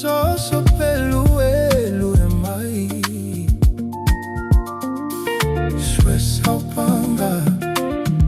so pelu elu e mai. Swiss haupanga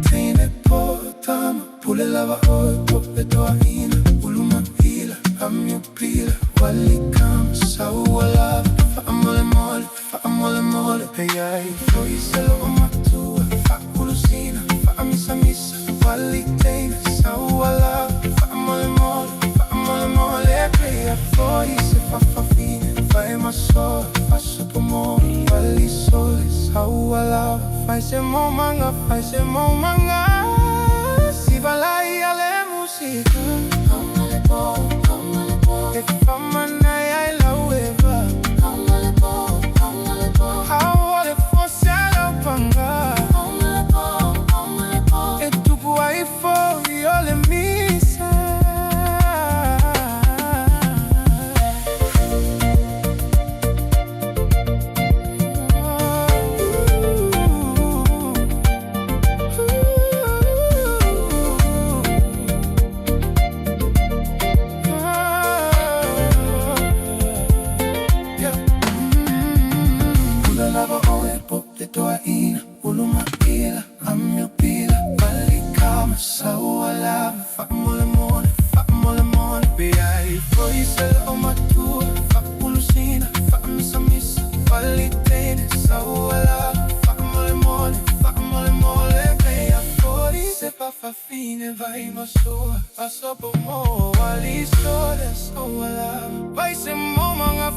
Tine potama Pule lava oi pope toa ina Uluma pila, amio pila Wali kama saua lava Faa mole mole, faa mole mole Hey ai, foi selo o matua Faa kulusina, faa misa misa Wali teina, saua lava Faa mole mole, faa mole mole Hey ai, foi se fa fa fine Fai ma soa, fa sopo mole Wali sole, saua lava Fai se momanga, fai se momanga Si balai ale musica Amale po E famana ai la ueva Amale po Awole fosse ala upanga Amale po E tupu ai fo io le misa Lava oe pope toa ina Uluma pila, amio pila Wali kama saua lava Faa mole mole Biai foi sel o matua Faa kulusina, faa misa misa Wali tene saua lava Faa mole mole Beia foi se pa fa fine Vai ma soa, passo po mo Wali sole saua lava Vai se momanga,